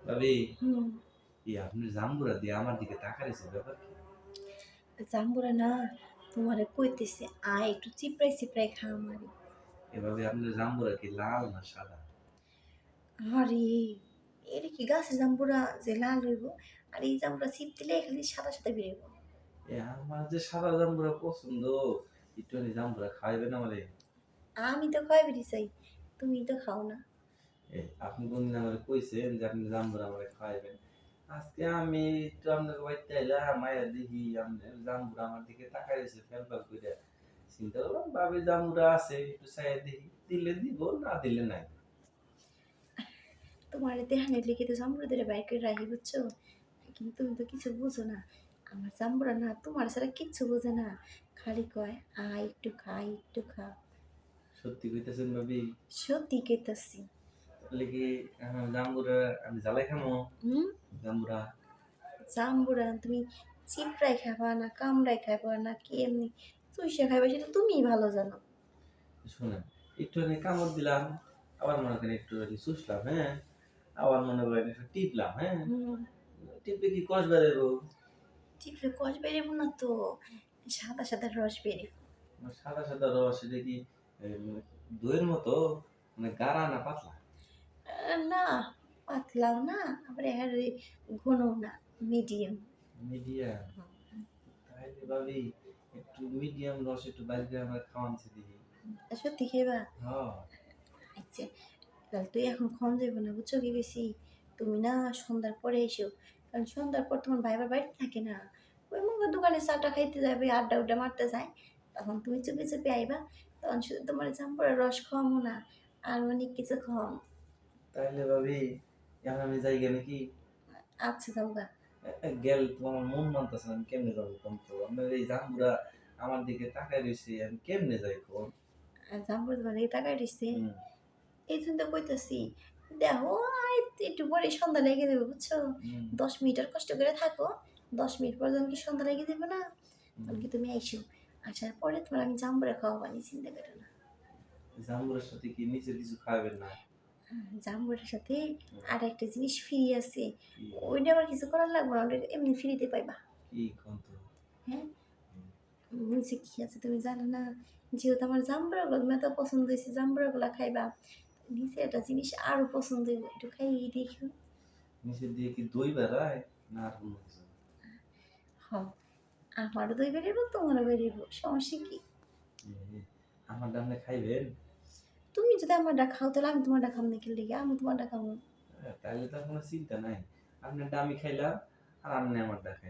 ভাবি, হুম। আপনি জাম্বুরা দিয়ে আমার দিকে তাকাইছে ব্যাপার কি? জাম্বুরা না তোমারে কইতেছে আয় একটু চিপড়াই চিপড়াই খা আমারে। এভাবে আপনার জাম্বুরা কি লাল না সাদা? আরে এটা কি গাছের জাম্বুরা যে লাল হইব? আর এই জাম্বুরা চিপ দিলে খালি সাদা সাদা বেরোইব। আমার যে সাদা জাম্বুরা পছন্দ, একটুখানি জাম্বুরা খাইবেন আমারে? আমি তো খাইবারই চাই, তুমি তো খাও না। আপনি কোনদিন আমারে কইছেন যে আপনি জাম্বুরা আমারে খাওয়াইবেন? আজকে আমি একটু আপনাকে বাড়িতে আইলাম, আইয়া দেখি আপনার জাম্বুরা আমার দিকে তাকায় রইছে ফ্যাল ফ্যাল কইরা। চিন্তা করলাম ভাবি জাম্বুরা আছে, একটু চাইয়া দেখি। দিলে দিব, না দিলে নাই। তোমার দেহানের লিখে তো জাম্বুরা ধরে বাইর করে রাখি বুঝছো? কিন্তু তুমি তো কিছু বুঝো না। আমার জাম্বুরা না তোমার ছাড়া কিচ্ছু বোঝে না। খালি কয় আয় একটু খাই একটু খা। সত্যি কইতেছেন ভাবি? সত্যি কইতাছি। তাহলে কি জাম্বুরা আমি জ্বালাই খামো? হুম। জাম্বুরা জাম্বুরা তুমি চিপড়াই খাবা না কামড়াই খাবা না কি এমনি চুইসা খাইবা সেটা তুমিই ভালো জানো। শুনেন, একটুখানি কামড় দিলাম, আবার মনে করেন একটুখানি চুষলাম, হ্যাঁ? আবার মনে করেন একটু টিপলাম, হ্যাঁ? হুম। টিপলে কি কষ বেরোবো? চিপড়ে কষ বেরেবো না তো, সাদা সাদা রস বেরেবো। সাদা সাদা রস, এটা কি মানে দইয়ের মতো? মানে গাঢ়া না পাতলা? না পাতলাও না আবার একেবারে ঘনও না, মিডিয়াম। মিডিয়াম? তাইলে ভাবি একটু মিডিয়াম রস একটু বাইর করে আমার খাওয়ানছে দিবি। সত্যি খাইবা? হ্যাঁ। আচ্ছা তাহলে তুই এখন খন যাইব না বুঝছো কি বেশি, তুমি না সন্ধ্যার পরে এসো, কারণ সন্ধ্যার পর তোমার ভাইবার বাড়িতে থাকে না, ওই মুখের দোকানে চাটা খাইতে যাবে আড্ডা উড্ডা মারতে যায়, তখন তুমি চুপি চুপি আইবা, তখন শুধু তোমার জাম্পুরের রস খাওয়ামো না, আর অনেক কিছু খাওয়ামো। তাইলে ভাবি এখন আমি যাই গে নাকি? আচ্ছা যাও গা। গেল তো আমার মন মানতেছে না, আমি কেমনে যাবো কোন তো? আপনার এই জাম্বুরা আমার দিকে তাকায় রইছে, আমি কেমনে যাই কোন? জাম্পুর তোমার দিকে তাকাই দিচ্ছে, হুম। এই জন্য তো কইতাছি, দেখো আয় একটু পরে সন্ধ্যা লেগে যাবে বুঝছো, হুম। 10 মিনিট আর কষ্ট করে থাকো, 10 মিনিট পর যখন কি সন্ধ্যা লেগে যাবে না, হুম। তখন কি তুমি আইসো, আসার পরে তোমার আমি জাম্বুরা খাওয়াবানি, চিন্তা করো না। জাম্বুরার সাথে কি নিচের কিছু খাবেন না? জাম্বুরার সাথে হুম। আর একটা জিনিস ফ্রি আছে, কি? ওইটা আবার কিছু করার লাগবে না, ওটা এমনি ফ্রিতে পাইবা। কি কোন তো? হ্যাঁ, হুম। নিচে কি আছে তুমি জানো না, যেহেতু আমার জাম্বুরাগুলো তোমার এত পছন্দ হয়েছে জাম্বুরাগুলো খাইবা, নিচে একটা জিনিস আরো পছন্দ হইব, একটু খাইয়ে দেখো। নিচের দিয়ে কি দই বেড়ায় না আর কোনো কিছু? হ, আমারও দই বেরিয়ে তোমারও বেরিয়ে সমস্যা কি? এ, আমার ডামনে খাইবেন? তুমি যদি আমারটা খাও তাহলে আমি তোমারটা খাম না খেলে আমি তোমারটা খাবো। তাহলে তো আর কোনো চিন্তা নাই। আপনারটা আমি খাইলাম আর আপনি আমারটা খাইলেন।